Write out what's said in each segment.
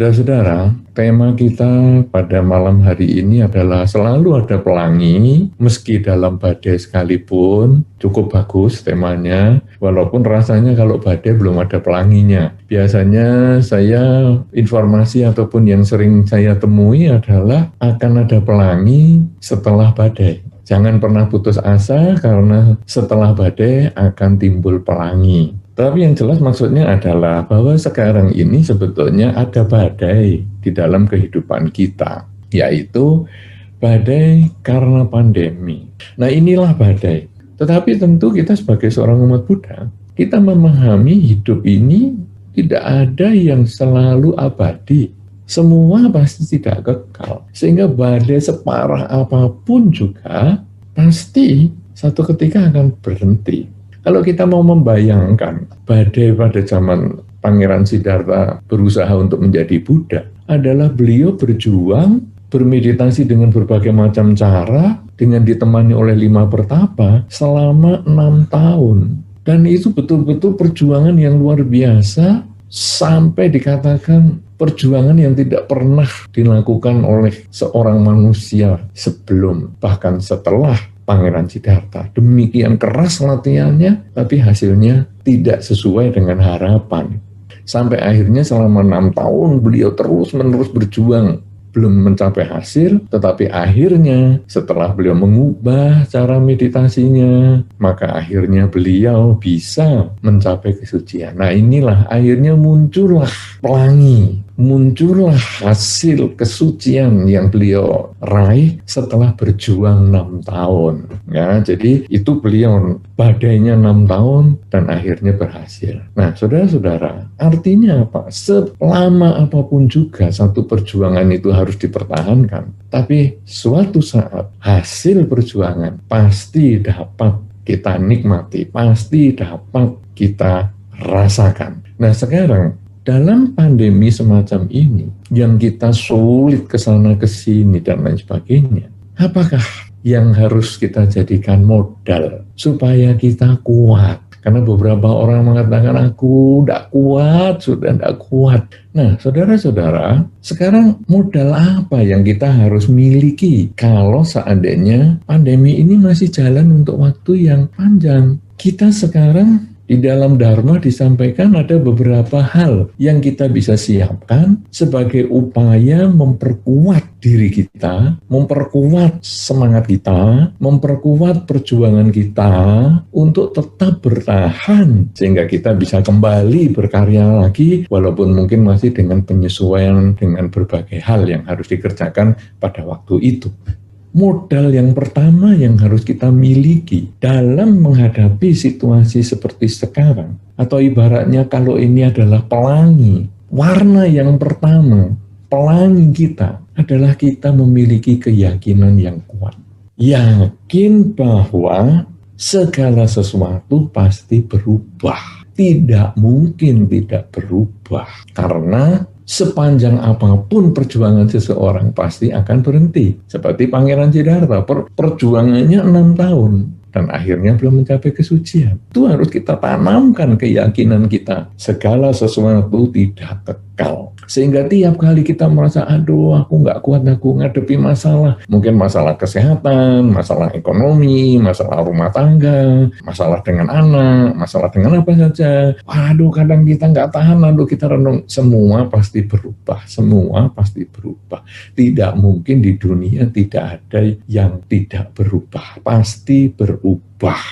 Saudara-saudara, tema kita pada malam hari ini adalah selalu ada pelangi, meski dalam badai sekalipun. Cukup bagus temanya, walaupun rasanya kalau badai belum ada pelanginya. Biasanya informasi ataupun yang sering saya temui adalah akan ada pelangi setelah badai. Jangan pernah putus asa karena setelah badai akan timbul pelangi. Tapi yang jelas maksudnya adalah bahwa sekarang ini sebetulnya ada badai di dalam kehidupan kita, yaitu badai karena pandemi. Nah, inilah badai. Tetapi tentu kita sebagai seorang umat Buddha, kita memahami hidup ini tidak ada yang selalu abadi. Semua pasti tidak kekal. Sehingga badai separah apapun juga pasti satu ketika akan berhenti. Kalau kita mau membayangkan badai pada zaman Pangeran Siddhartha berusaha untuk menjadi Buddha, adalah beliau berjuang, bermeditasi dengan berbagai macam cara, dengan ditemani oleh 5 pertapa selama 6 tahun. Dan itu betul-betul perjuangan yang luar biasa, sampai dikatakan perjuangan yang tidak pernah dilakukan oleh seorang manusia sebelum, bahkan setelah Pangeran Siddhartha. Demikian keras latihannya, tapi hasilnya tidak sesuai dengan harapan. Sampai akhirnya selama 6 tahun beliau terus-menerus berjuang, belum mencapai hasil, tetapi akhirnya setelah beliau mengubah cara meditasinya, maka akhirnya beliau bisa mencapai kesucian. Nah, inilah akhirnya muncullah pelangi, muncullah hasil kesucian yang beliau raih setelah berjuang 6 tahun. Ya, jadi itu beliau badainya 6 tahun dan akhirnya berhasil. Nah, saudara-saudara, artinya apa? Selama apapun juga satu perjuangan itu harus dipertahankan. Tapi suatu saat hasil perjuangan pasti dapat kita nikmati, pasti dapat kita rasakan. Nah, sekarang dalam pandemi semacam ini, yang kita sulit kesana kesini dan lain sebagainya, apakah yang harus kita jadikan modal supaya kita kuat? Karena beberapa orang mengatakan, aku tidak kuat, sudah tidak kuat. Nah, saudara-saudara, sekarang modal apa yang kita harus miliki kalau seandainya pandemi ini masih jalan untuk waktu yang panjang? Kita sekarang di dalam Dharma disampaikan ada beberapa hal yang kita bisa siapkan sebagai upaya memperkuat diri kita, memperkuat semangat kita, memperkuat perjuangan kita untuk tetap bertahan sehingga kita bisa kembali berkarya lagi walaupun mungkin masih dengan penyesuaian dengan berbagai hal yang harus dikerjakan pada waktu itu. Modal yang pertama yang harus kita miliki dalam menghadapi situasi seperti sekarang, atau ibaratnya kalau ini adalah pelangi, warna yang pertama, pelangi kita adalah kita memiliki keyakinan yang kuat. Yakin bahwa segala sesuatu pasti berubah. Tidak mungkin tidak berubah. Karena sepanjang apapun perjuangan seseorang pasti akan berhenti. Seperti Pangeran Siddhartha, perjuangannya 6 tahun. Dan akhirnya belum mencapai kesucian. Itu harus kita tanamkan keyakinan kita. Segala sesuatu tidak kekal. Sehingga tiap kali kita merasa, aduh aku nggak kuat, aku ngadepi masalah. Mungkin masalah kesehatan, masalah ekonomi, masalah rumah tangga, masalah dengan anak, masalah dengan apa saja. Waduh, kadang kita nggak tahan, lalu kita renung. Semua pasti berubah, semua pasti berubah. Tidak mungkin di dunia tidak ada yang tidak berubah. Pasti berubah.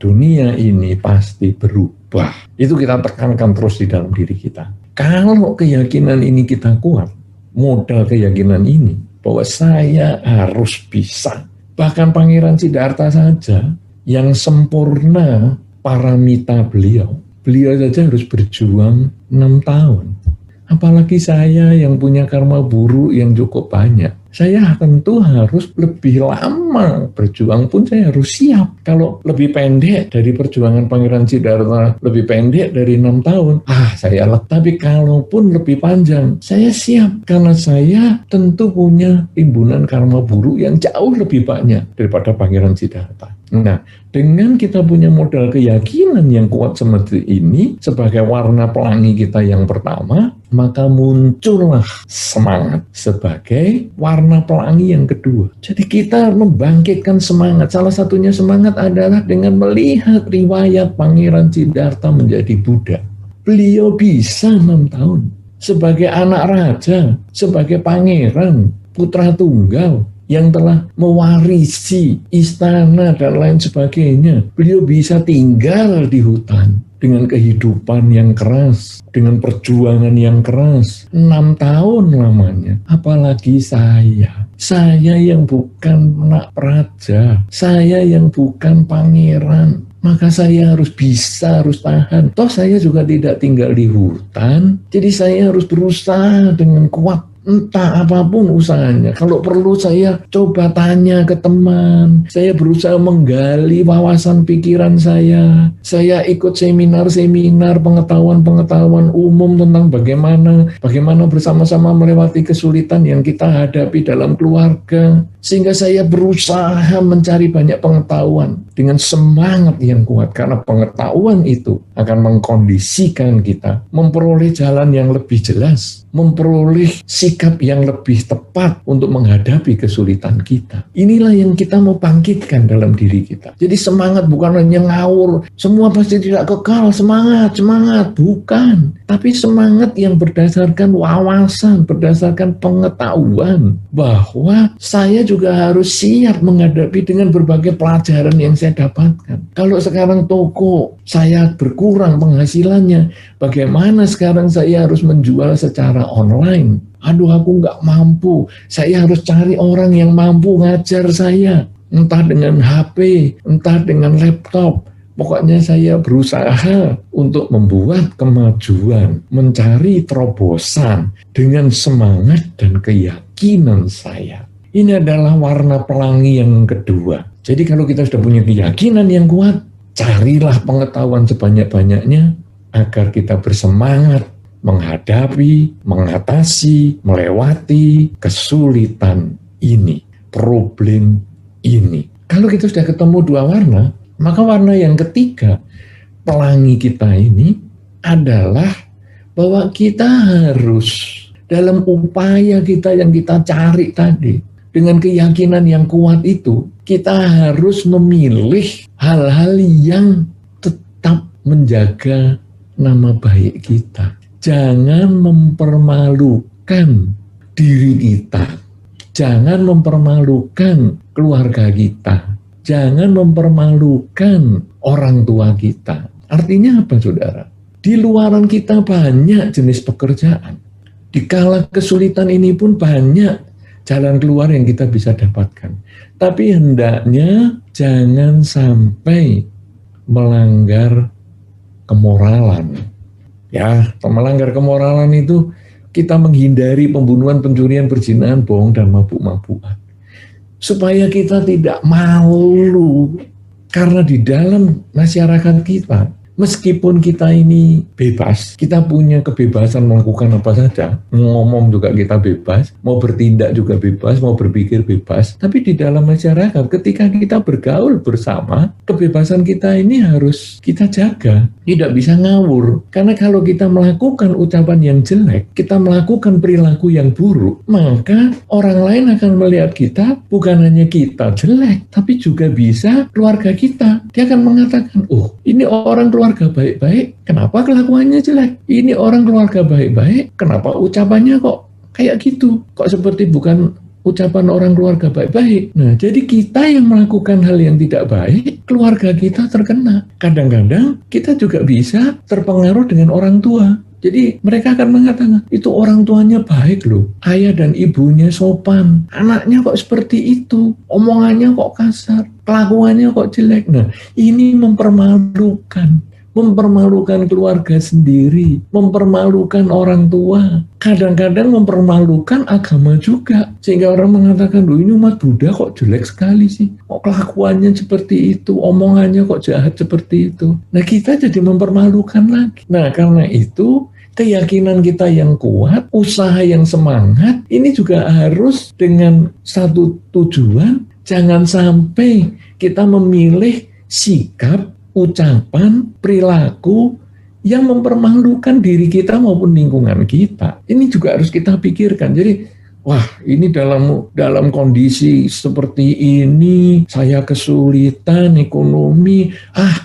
Dunia ini pasti berubah. Itu kita tekankan terus di dalam diri kita. Kalau keyakinan ini kita kuat, modal keyakinan ini, bahwa saya harus bisa. Bahkan Pangeran Siddhartha saja, yang sempurna paramita beliau saja harus berjuang 6 tahun. Apalagi saya yang punya karma buruk yang cukup banyak. Saya tentu harus lebih lama berjuang pun saya harus siap. Kalau lebih pendek dari perjuangan Pangeran Siddhartha, lebih pendek dari 6 tahun, saya tapi kalaupun lebih panjang, saya siap. Karena saya tentu punya timbunan karma buruk yang jauh lebih banyak daripada Pangeran Siddhartha. Nah, dengan kita punya modal keyakinan yang kuat seperti ini sebagai warna pelangi kita yang pertama, maka muncullah semangat sebagai warna pelangi yang kedua. Jadi kita membangkitkan semangat. Salah satunya semangat adalah dengan melihat riwayat Pangeran Siddhartha menjadi Buddha. Beliau bisa 6 tahun sebagai anak raja, sebagai pangeran, putra tunggal, yang telah mewarisi istana dan lain sebagainya. Beliau bisa tinggal di hutan dengan kehidupan yang keras, dengan perjuangan yang keras. 6 tahun lamanya. Apalagi saya yang bukan anak raja, saya yang bukan pangeran. Maka saya harus tahan. Toh saya juga tidak tinggal di hutan, jadi saya harus berusaha dengan kuat. Entah apapun usahanya. Kalau perlu saya coba tanya ke teman. Saya berusaha menggali wawasan pikiran saya. Saya ikut seminar-seminar pengetahuan-pengetahuan umum tentang bagaimana bersama-sama melewati kesulitan yang kita hadapi dalam keluarga. Sehingga saya berusaha mencari banyak pengetahuan dengan semangat yang kuat. Karena pengetahuan itu akan mengkondisikan kita memperoleh jalan yang lebih jelas, memperoleh sikap yang lebih tepat untuk menghadapi kesulitan kita. Inilah yang kita mau bangkitkan dalam diri kita. Jadi semangat bukan hanya ngawur, semua pasti tidak kekal, semangat, bukan. Tapi semangat yang berdasarkan wawasan, berdasarkan pengetahuan bahwa saya juga harus siap menghadapi dengan berbagai pelajaran yang saya dapatkan. Kalau sekarang toko saya berkurang penghasilannya, bagaimana sekarang saya harus menjual secara online? Aduh, aku nggak mampu. Saya harus cari orang yang mampu ngajar saya. Entah dengan HP, entah dengan laptop. Pokoknya saya berusaha untuk membuat kemajuan, mencari terobosan dengan semangat dan keyakinan saya. Ini adalah warna pelangi yang kedua. Jadi kalau kita sudah punya keyakinan yang kuat, carilah pengetahuan sebanyak-banyaknya agar kita bersemangat menghadapi, mengatasi, melewati kesulitan ini, problem ini. Kalau kita sudah ketemu dua warna, maka warna yang ketiga, pelangi kita ini adalah bahwa kita harus dalam upaya kita yang kita cari tadi, dengan keyakinan yang kuat itu, kita harus memilih hal-hal yang tetap menjaga nama baik kita. Jangan mempermalukan diri kita. Jangan mempermalukan keluarga kita. Jangan mempermalukan orang tua kita. Artinya apa, saudara? Di luaran kita banyak jenis pekerjaan. Di kala kesulitan ini pun banyak jalan keluar yang kita bisa dapatkan. Tapi hendaknya jangan sampai melanggar kemoralan. Ya, melanggar kemoralan itu kita menghindari pembunuhan, pencurian, perzinahan, bohong, dan mabuk-mabukan. Supaya kita tidak malu. Karena di dalam masyarakat kita, meskipun kita ini bebas, kita punya kebebasan melakukan apa saja, ngomong juga kita bebas, mau bertindak juga bebas, mau berpikir bebas, tapi di dalam masyarakat ketika kita bergaul bersama, kebebasan kita ini harus kita jaga, tidak bisa ngawur. Karena kalau kita melakukan ucapan yang jelek, kita melakukan perilaku yang buruk, maka orang lain akan melihat kita, bukan hanya kita jelek, tapi juga bisa keluarga kita. Dia akan mengatakan, oh, ini orang keluarga baik-baik, kenapa kelakuannya jelek? Ini orang keluarga baik-baik, kenapa ucapannya kok kayak gitu? Kok seperti bukan ucapan orang keluarga baik-baik? Nah, jadi kita yang melakukan hal yang tidak baik, keluarga kita terkena. Kadang-kadang kita juga bisa terpengaruh dengan orang tua. Jadi mereka akan mengatakan, itu orang tuanya baik loh, ayah dan ibunya sopan, anaknya kok seperti itu, omongannya kok kasar, kelakuannya kok jelek. Nah, ini mempermalukan keluarga sendiri, mempermalukan orang tua, kadang-kadang mempermalukan agama juga, sehingga orang mengatakan, loh, ini umat Buddha kok jelek sekali sih, kok kelakuannya seperti itu, omongannya kok jahat seperti itu. Nah, kita jadi mempermalukan lagi. Nah, karena itu keyakinan kita yang kuat, usaha yang semangat, ini juga harus dengan satu tujuan, Jangan sampai kita memilih sikap, ucapan, perilaku yang mempermalukan diri kita maupun lingkungan kita. Ini juga harus kita pikirkan. Jadi, wah, ini dalam kondisi seperti ini, saya kesulitan ekonomi,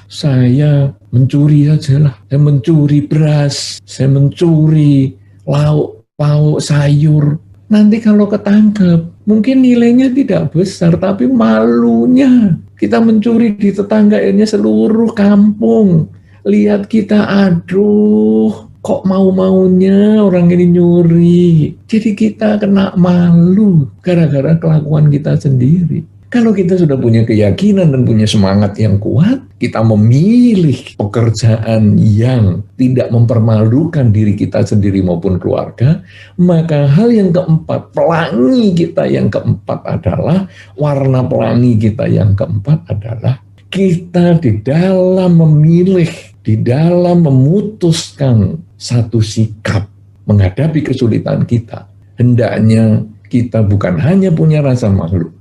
saya mencuri saja lah. Saya mencuri beras, saya mencuri lauk pauk sayur. Nanti kalau ketangkap, mungkin nilainya tidak besar, tapi malunya. Kita mencuri di tetangga ini seluruh kampung. Lihat kita, aduh, kok mau-maunya orang ini nyuri. Jadi kita kena malu gara-gara kelakuan kita sendiri. Kalau kita sudah punya keyakinan dan punya semangat yang kuat, kita memilih pekerjaan yang tidak mempermalukan diri kita sendiri maupun keluarga, maka hal yang keempat, pelangi kita yang keempat adalah, warna pelangi kita yang keempat adalah, kita di dalam memilih, di dalam memutuskan satu sikap menghadapi kesulitan kita, hendaknya kita bukan hanya punya rasa malu,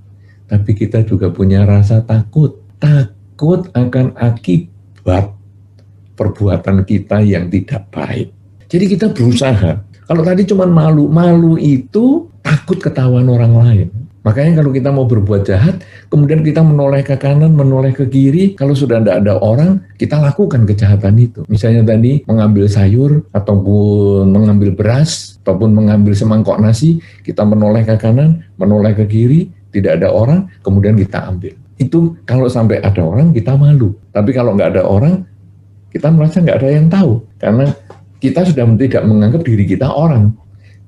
tapi kita juga punya rasa takut. Takut akan akibat perbuatan kita yang tidak baik. Jadi kita berusaha. Kalau tadi cuma malu itu takut ketahuan orang lain. Makanya kalau kita mau berbuat jahat, kemudian kita menoleh ke kanan, menoleh ke kiri, kalau sudah tidak ada orang, kita lakukan kejahatan itu. Misalnya tadi mengambil sayur, ataupun mengambil beras, ataupun mengambil semangkok nasi, kita menoleh ke kanan, menoleh ke kiri, tidak ada orang, kemudian kita ambil. Itu kalau sampai ada orang, kita malu. Tapi kalau nggak ada orang, kita merasa nggak ada yang tahu. Karena kita sudah tidak menganggap diri kita orang.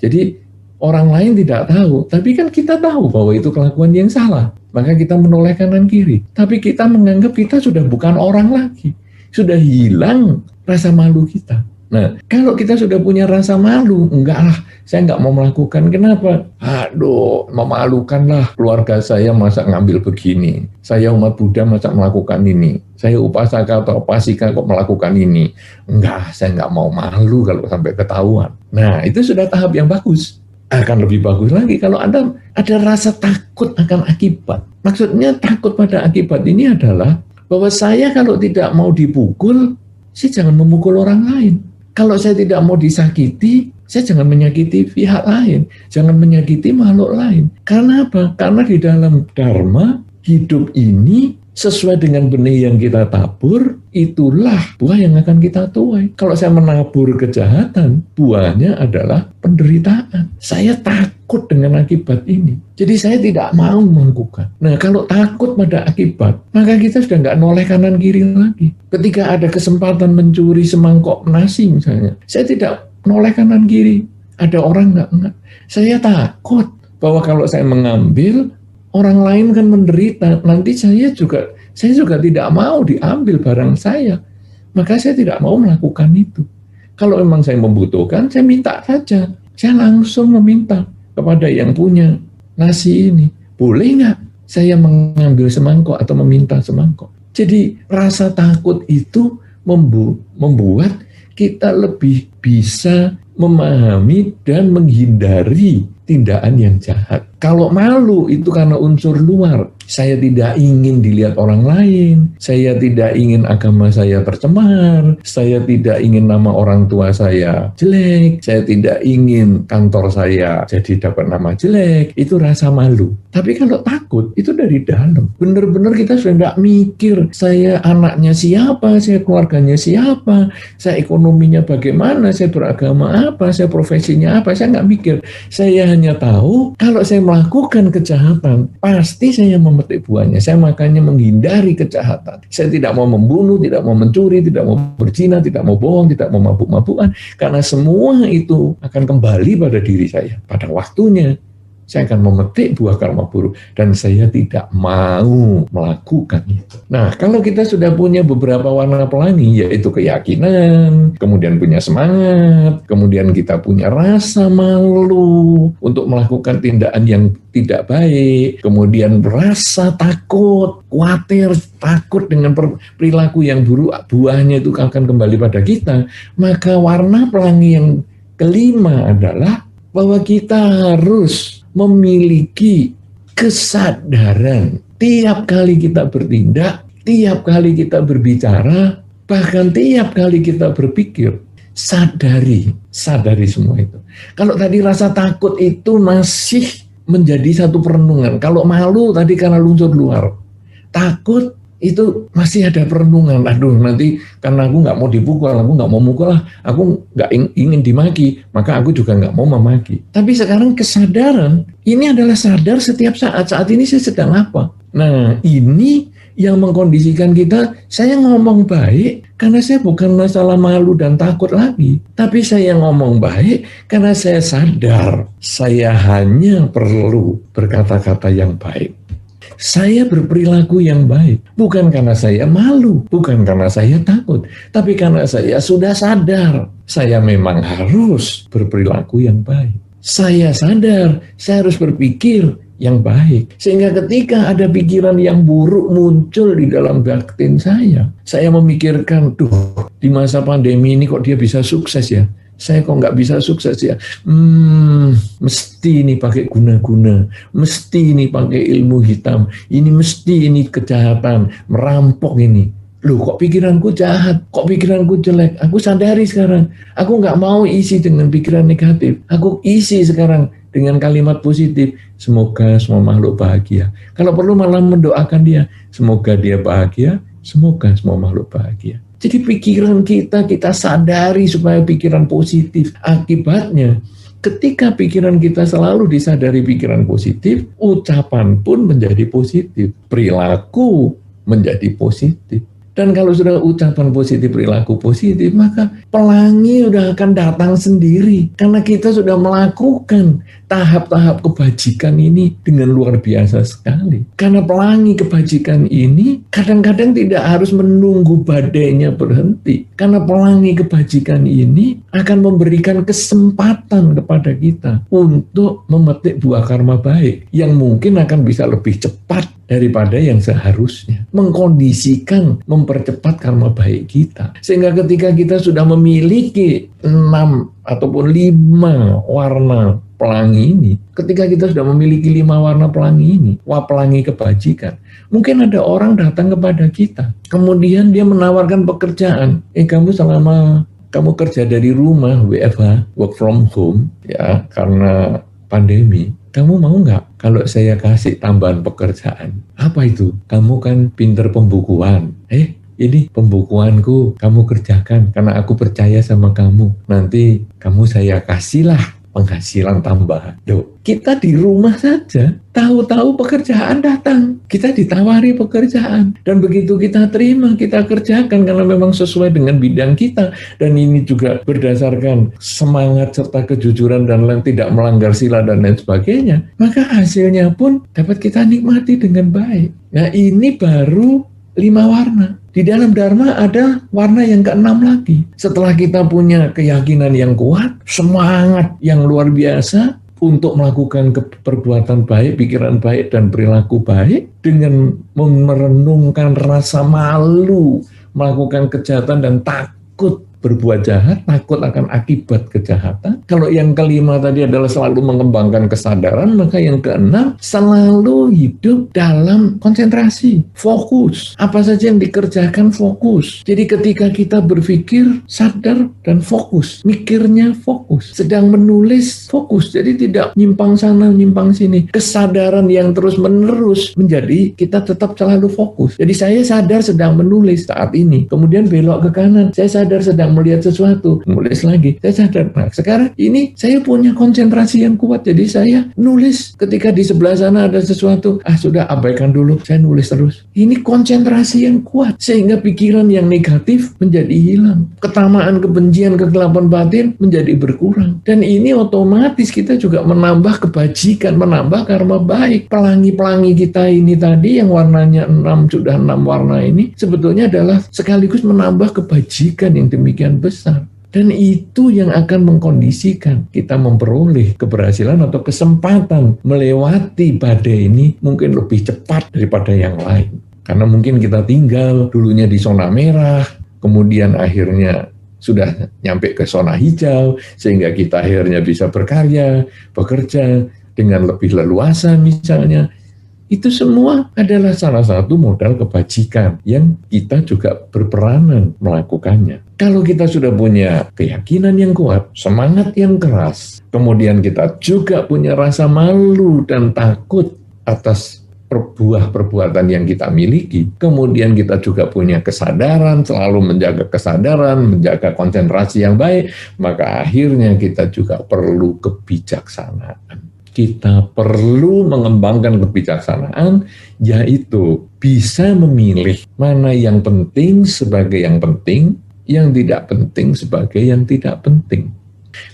Jadi orang lain tidak tahu, tapi kan kita tahu bahwa itu kelakuan yang salah. Maka kita menoleh kanan kiri. Tapi kita menganggap kita sudah bukan orang lagi. Sudah hilang rasa malu kita. Nah, kalau kita sudah punya rasa malu, enggak lah, saya enggak mau melakukan. Kenapa? Aduh, memalukan lah, keluarga saya masa ngambil begini. Saya umat Buddha masa melakukan ini. Saya upasaka atau upasika kok melakukan ini. Enggak, saya enggak mau malu kalau sampai ketahuan. Nah, itu sudah tahap yang bagus. Akan lebih bagus lagi kalau ada rasa takut akan akibat. Maksudnya takut pada akibat ini adalah bahwa saya kalau tidak mau dipukul, saya jangan memukul orang lain. Kalau saya tidak mau disakiti, saya jangan menyakiti pihak lain, jangan menyakiti makhluk lain. Karena apa? Karena di dalam Dharma, hidup ini sesuai dengan benih yang kita tabur, itulah buah yang akan kita tuai. Kalau saya menabur kejahatan, buahnya adalah penderitaan. Saya takut dengan akibat ini. Jadi saya tidak mau melakukan. Nah, kalau takut pada akibat, maka kita sudah nggak noleh kanan kiri lagi. Ketika ada kesempatan mencuri semangkok nasi misalnya, saya tidak noleh kanan kiri. Ada orang nggak. Saya takut bahwa kalau saya mengambil, orang lain kan menderita, nanti saya juga tidak mau diambil barang saya, maka saya tidak mau melakukan itu. Kalau memang saya membutuhkan, saya minta saja, saya langsung meminta kepada yang punya nasi ini, boleh nggak saya mengambil semangkok atau meminta semangkok. Jadi rasa takut itu membuat kita lebih bisa memahami dan menghindari tindakan yang jahat. Kalau malu itu karena unsur luar. Saya tidak ingin dilihat orang lain, saya tidak ingin agama saya tercemar, saya tidak ingin nama orang tua saya jelek, saya tidak ingin kantor saya jadi dapat nama jelek. Itu rasa malu. Tapi kalau takut, itu dari dalam. Benar-benar kita sudah tidak mikir, saya anaknya siapa, saya keluarganya siapa, saya ekonominya bagaimana, saya beragama apa, saya profesinya apa, saya nggak mikir. Saya hanya tahu, kalau saya melakukan kejahatan, pasti saya memetik buahnya. Saya makanya menghindari kejahatan. Saya tidak mau membunuh, tidak mau mencuri, tidak mau berzina, tidak mau bohong, tidak mau mabuk-mabukan. Karena semua itu akan kembali pada diri saya. Pada waktunya, saya akan memetik buah karma buruk. Dan saya tidak mau melakukan itu. Nah, kalau kita sudah punya beberapa warna pelangi, yaitu keyakinan, kemudian punya semangat, kemudian kita punya rasa malu untuk melakukan tindakan yang tidak baik, kemudian rasa takut, khawatir, takut dengan perilaku yang buruk, buahnya itu akan kembali pada kita. Maka warna pelangi yang kelima adalah bahwa kita harus memiliki kesadaran. Tiap kali kita bertindak, tiap kali kita berbicara, bahkan tiap kali kita berpikir, sadari semua itu. Kalau tadi rasa takut itu masih menjadi satu perenungan. Kalau malu tadi karena luncur luar. Takut itu masih ada perenungan. Aduh, nanti karena aku nggak mau dipukul, aku nggak mau mukul lah, aku nggak ingin dimaki, maka aku juga nggak mau memaki. Tapi sekarang kesadaran, ini adalah sadar setiap saat ini saya sedang apa. Nah, ini yang mengkondisikan kita, saya ngomong baik karena saya bukan masalah malu dan takut lagi. Tapi saya ngomong baik karena saya sadar saya hanya perlu berkata-kata yang baik. Saya berperilaku yang baik, bukan karena saya malu, bukan karena saya takut, tapi karena saya sudah sadar, saya memang harus berperilaku yang baik. Saya sadar, saya harus berpikir yang baik. Sehingga ketika ada pikiran yang buruk muncul di dalam batin saya memikirkan, duh, di masa pandemi ini kok dia bisa sukses ya? Saya kok nggak bisa sukses ya? Mesti ini pakai guna-guna, mesti ini pakai ilmu hitam, ini mesti ini kejahatan, merampok ini. Loh, kok pikiranku jahat, kok pikiranku jelek? Aku sadari sekarang, aku nggak mau isi dengan pikiran negatif. Aku isi sekarang dengan kalimat positif. Semoga semua makhluk bahagia. Kalau perlu malah mendoakan dia, semoga dia bahagia, semoga semua makhluk bahagia. Jadi pikiran kita sadari supaya pikiran positif. Akibatnya, ketika pikiran kita selalu disadari pikiran positif, ucapan pun menjadi positif, perilaku menjadi positif. Dan kalau sudah ucapan positif, perilaku positif, maka pelangi sudah akan datang sendiri. Karena kita sudah melakukan tahap-tahap kebajikan ini dengan luar biasa sekali. Karena pelangi kebajikan ini kadang-kadang tidak harus menunggu badainya berhenti. Karena pelangi kebajikan ini akan memberikan kesempatan kepada kita untuk memetik buah karma baik yang mungkin akan bisa lebih cepat daripada yang seharusnya. Mengkondisikan, mempercepat karma baik kita. Sehingga ketika kita sudah memiliki 6 ataupun 5 warna pelangi ini, ketika kita sudah memiliki 5 warna pelangi ini, pelangi kebajikan, mungkin ada orang datang kepada kita, kemudian dia menawarkan pekerjaan. Kamu selama kamu kerja dari rumah, WFH, work from home, ya, karena pandemi, kamu mau nggak kalau saya kasih tambahan pekerjaan? Apa itu? Kamu kan pinter pembukuan. Ini pembukuanku kamu kerjakan karena aku percaya sama kamu. Nanti kamu saya kasihlah penghasilan tambahan. Loh, kita di rumah saja, tahu-tahu pekerjaan datang. Kita ditawari pekerjaan. Dan begitu kita terima, kita kerjakan karena memang sesuai dengan bidang kita. Dan ini juga berdasarkan semangat serta kejujuran dan lain, tidak melanggar sila dan lain sebagainya. Maka hasilnya pun dapat kita nikmati dengan baik. Nah, ini baru 5 warna. Di dalam Dharma ada warna yang ke-6 lagi. Setelah kita punya keyakinan yang kuat, semangat yang luar biasa untuk melakukan perbuatan baik, pikiran baik, dan perilaku baik, dengan merenungkan rasa malu, melakukan kejahatan dan takut berbuat jahat, takut akan akibat kejahatan. Kalau yang kelima tadi adalah selalu mengembangkan kesadaran, maka yang keenam selalu hidup dalam konsentrasi, fokus. Apa saja yang dikerjakan fokus. Jadi ketika kita berpikir sadar dan fokus, mikirnya fokus, sedang menulis fokus. Jadi tidak nyimpang sana, nyimpang sini. Kesadaran yang terus menerus menjadi kita tetap selalu fokus. Jadi saya sadar sedang menulis saat ini, kemudian belok ke kanan, saya sadar sedang melihat sesuatu, nulis lagi, saya sadar. Nah, sekarang ini saya punya konsentrasi yang kuat, jadi saya nulis. Ketika di sebelah sana ada sesuatu, sudah abaikan dulu, saya nulis terus. Ini konsentrasi yang kuat, sehingga pikiran yang negatif menjadi hilang. Ketamaan, kebencian, kegelapan batin menjadi berkurang. Dan ini otomatis kita juga menambah kebajikan, menambah karma baik. Pelangi-pelangi kita ini tadi yang warnanya 6, sudah 6 warna ini, sebetulnya adalah sekaligus menambah kebajikan yang demikian besar. Dan itu yang akan mengkondisikan kita memperoleh keberhasilan atau kesempatan melewati badai ini mungkin lebih cepat daripada yang lain. Karena mungkin kita tinggal dulunya di zona merah, kemudian akhirnya sudah nyampe ke zona hijau, sehingga kita akhirnya bisa berkarya, bekerja dengan lebih leluasa misalnya, Itu semua adalah salah satu modal kebajikan yang kita juga berperanan melakukannya. Kalau kita sudah punya keyakinan yang kuat, semangat yang keras, kemudian kita juga punya rasa malu dan takut atas perbuatan yang kita miliki, kemudian kita juga punya kesadaran, selalu menjaga kesadaran, menjaga konsentrasi yang baik, maka akhirnya kita juga perlu kebijaksanaan. Kita perlu mengembangkan kebijaksanaan, yaitu bisa memilih mana yang penting sebagai yang penting, yang tidak penting sebagai yang tidak penting.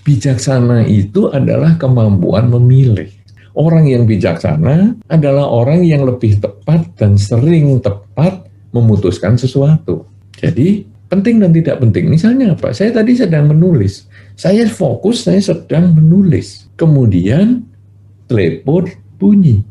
Bijaksana itu adalah kemampuan memilih. Orang yang bijaksana adalah orang yang lebih tepat dan sering tepat memutuskan sesuatu. Jadi, penting dan tidak penting. Misalnya apa? Saya tadi sedang menulis. Saya fokus, saya sedang menulis. Kemudian, telepon bunyi.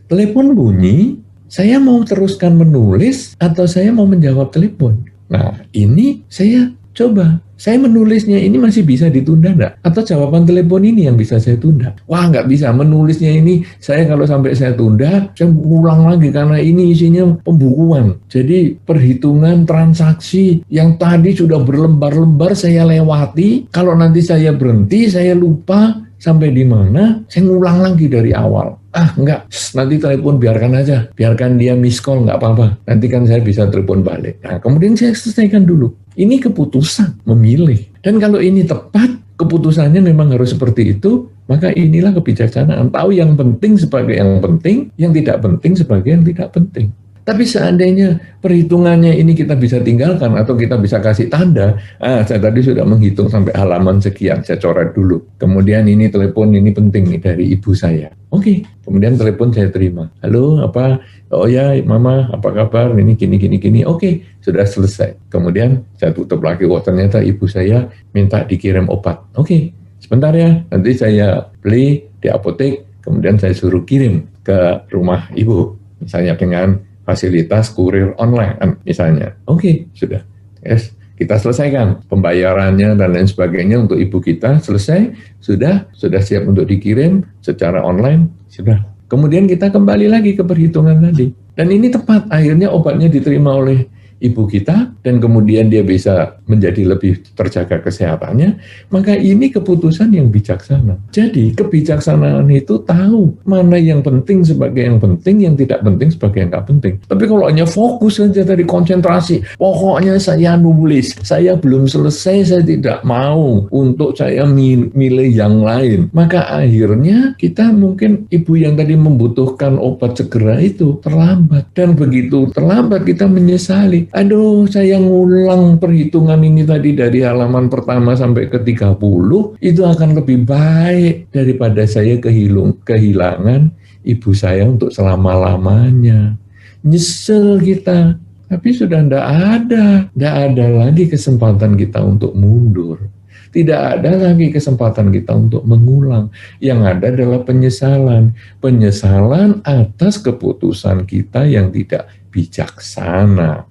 Telepon bunyi, saya mau teruskan menulis atau saya mau menjawab telepon. Nah, ini saya coba. Saya menulisnya ini masih bisa ditunda enggak? Atau jawaban telepon ini yang bisa saya tunda? Wah, nggak bisa. Menulisnya ini, saya kalau sampai saya tunda, saya ulang lagi karena ini isinya pembukuan. Jadi perhitungan transaksi yang tadi sudah berlembar-lembar saya lewati. Kalau nanti saya berhenti, saya lupa sampai di mana, saya ngulang lagi dari awal. Enggak, nanti telepon biarkan aja. Biarkan dia miss call, nggak apa-apa. Nanti kan saya bisa telepon balik. Nah, kemudian saya selesaikan dulu. Ini keputusan, memilih. Dan kalau ini tepat, keputusannya memang harus seperti itu, maka inilah kebijaksanaan. Tahu yang penting sebagai yang penting, yang tidak penting sebagai yang tidak penting. Tapi seandainya perhitungannya ini kita bisa tinggalkan atau kita bisa kasih tanda, saya tadi sudah menghitung sampai halaman sekian, saya coret dulu. Kemudian ini telepon, ini penting nih dari ibu saya. Oke, kemudian telepon saya terima. Halo, apa? Oh ya, mama, apa kabar? Ini gini. Oke, sudah selesai. Kemudian saya tutup lagi, ternyata ibu saya minta dikirim obat. Oke, sebentar ya, nanti saya beli di apotek, kemudian saya suruh kirim ke rumah ibu. Misalnya dengan fasilitas kurir online misalnya. Oke, sudah. Yes, kita selesaikan pembayarannya dan lain sebagainya untuk ibu kita selesai, sudah siap untuk dikirim secara online, sudah. Kemudian kita kembali lagi ke perhitungan tadi. Dan ini tepat, akhirnya obatnya diterima oleh ibu kita, dan kemudian dia bisa menjadi lebih terjaga kesehatannya, maka ini keputusan yang bijaksana. Jadi kebijaksanaan itu tahu mana yang penting sebagai yang penting, yang tidak penting sebagai yang tidak penting. Tapi kalau hanya fokus saja dari konsentrasi, pokoknya saya nulis, saya belum selesai, saya tidak mau untuk saya milih yang lain, maka akhirnya kita mungkin ibu yang tadi membutuhkan obat segera itu terlambat, dan begitu terlambat kita menyesali. Aduh, saya ngulang perhitungan ini tadi dari halaman pertama sampai ke 30, itu akan lebih baik daripada saya kehilangan ibu saya untuk selama-lamanya. Nyesel kita, tapi sudah tidak ada lagi kesempatan kita untuk mundur. Tidak ada lagi kesempatan kita untuk mengulang. Yang ada adalah penyesalan. Penyesalan atas keputusan kita yang tidak bijaksana.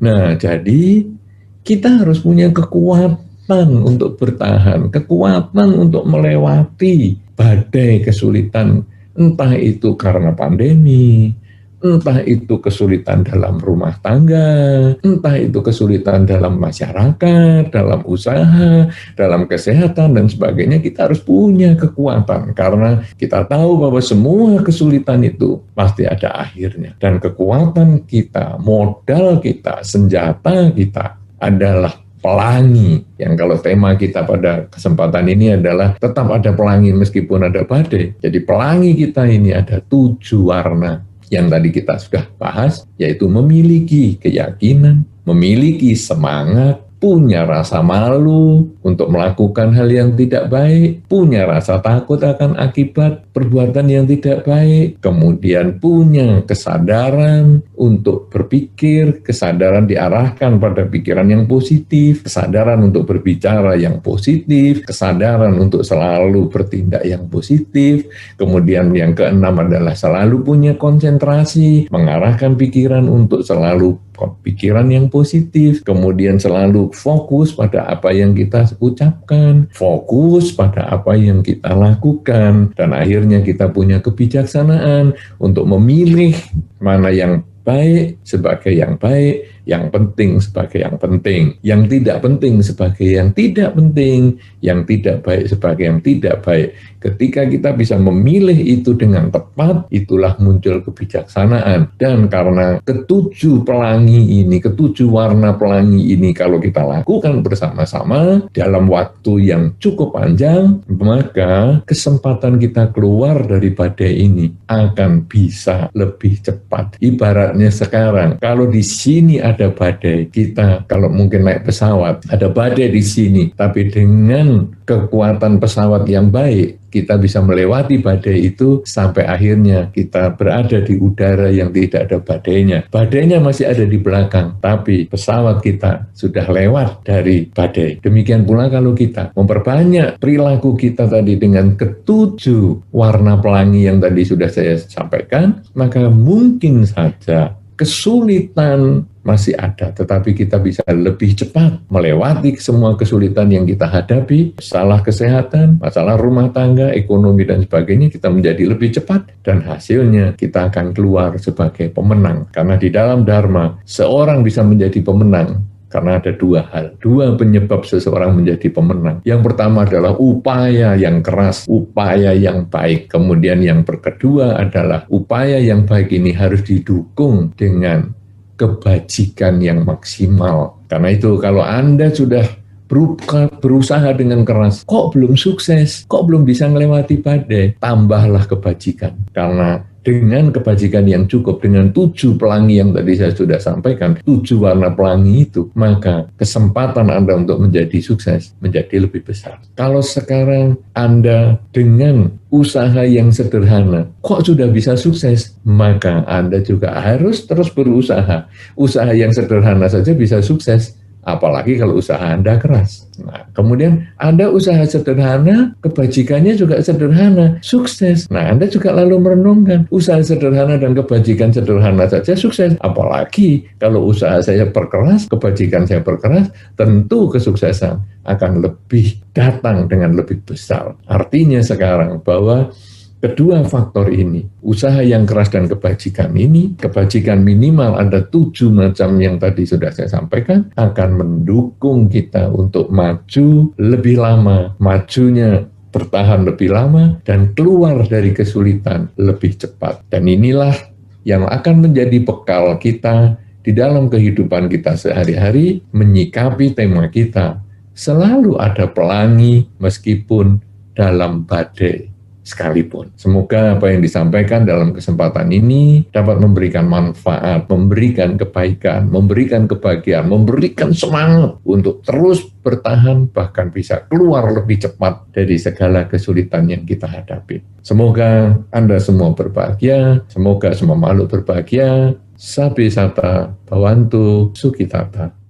Nah, jadi kita harus punya kekuatan untuk bertahan, kekuatan untuk melewati badai kesulitan, entah itu karena pandemi, entah itu kesulitan dalam rumah tangga, entah itu kesulitan dalam masyarakat, dalam usaha, dalam kesehatan, dan sebagainya. Kita harus punya kekuatan, karena kita tahu bahwa semua kesulitan itu pasti ada akhirnya. Dan kekuatan kita, modal kita, senjata kita adalah pelangi, yang kalau tema kita pada kesempatan ini adalah tetap ada pelangi meskipun ada badai. Jadi pelangi kita ini ada 7 warna. Yang tadi kita sudah bahas, yaitu memiliki keyakinan, memiliki semangat, punya rasa malu untuk melakukan hal yang tidak baik, punya rasa takut akan akibat perbuatan yang tidak baik, kemudian punya kesadaran untuk berpikir, kesadaran diarahkan pada pikiran yang positif, kesadaran untuk berbicara yang positif, kesadaran untuk selalu bertindak yang positif, kemudian yang keenam adalah selalu punya konsentrasi, mengarahkan pikiran untuk selalu pikiran yang positif, kemudian selalu fokus pada apa yang kita ucapkan, fokus pada apa yang kita lakukan, dan akhirnya kita punya kebijaksanaan untuk memilih mana yang baik sebagai yang baik, yang penting sebagai yang penting, yang tidak penting sebagai yang tidak penting, yang tidak baik sebagai yang tidak baik. Ketika kita bisa memilih itu dengan tepat, itulah muncul kebijaksanaan. Dan karena ketujuh pelangi ini, ketujuh warna pelangi ini kalau kita lakukan bersama-sama dalam waktu yang cukup panjang, maka kesempatan kita keluar dari badai ini akan bisa lebih cepat. Ibaratnya sekarang, kalau di sini ada badai, kita kalau mungkin naik pesawat, ada badai di sini, tapi dengan kekuatan pesawat yang baik, kita bisa melewati badai itu sampai akhirnya kita berada di udara yang tidak ada badainya. Badainya masih ada di belakang, tapi pesawat kita sudah lewat dari badai. Demikian pula kalau kita memperbanyak perilaku kita tadi dengan ketujuh warna pelangi yang tadi sudah saya sampaikan, maka mungkin saja kesulitan masih ada, tetapi kita bisa lebih cepat melewati semua kesulitan yang kita hadapi, masalah kesehatan, masalah rumah tangga, ekonomi, dan sebagainya, kita menjadi lebih cepat, dan hasilnya kita akan keluar sebagai pemenang. Karena di dalam Dharma, seorang bisa menjadi pemenang karena ada dua hal, dua penyebab seseorang menjadi pemenang. Yang pertama adalah upaya yang keras, upaya yang baik. Kemudian yang kedua adalah upaya yang baik ini harus didukung dengan kebajikan yang maksimal. Karena itu kalau Anda sudah berusaha dengan keras, kok belum sukses, kok belum bisa melewati badai, tambahlah kebajikan. Karena dengan kebajikan yang cukup, dengan 7 pelangi yang tadi saya sudah sampaikan, 7 warna pelangi itu, maka kesempatan Anda untuk menjadi sukses menjadi lebih besar. Kalau sekarang Anda dengan usaha yang sederhana, kok sudah bisa sukses, maka Anda juga harus terus berusaha. Usaha yang sederhana saja bisa sukses, apalagi kalau usaha Anda keras. Nah, kemudian Anda usaha sederhana, kebajikannya juga sederhana, sukses. Nah, Anda juga lalu merenungkan, usaha sederhana dan kebajikan sederhana saja sukses. Apalagi kalau usaha saya perkeras, kebajikan saya perkeras, tentu kesuksesan akan lebih datang dengan lebih besar. Artinya sekarang bahwa kedua faktor ini, usaha yang keras dan kebajikan ini, kebajikan minimal ada 7 macam yang tadi sudah saya sampaikan, akan mendukung kita untuk maju lebih lama, majunya bertahan lebih lama, dan keluar dari kesulitan lebih cepat. Dan inilah yang akan menjadi bekal kita di dalam kehidupan kita sehari-hari, menyikapi tema kita. Selalu ada pelangi meskipun dalam badai sekalipun. Semoga apa yang disampaikan dalam kesempatan ini dapat memberikan manfaat, memberikan kebaikan, memberikan kebahagiaan, memberikan semangat untuk terus bertahan, bahkan bisa keluar lebih cepat dari segala kesulitan yang kita hadapi. Semoga Anda semua berbahagia, semoga semua makhluk berbahagia. Sabi Sata Bhavantu Sukhitata.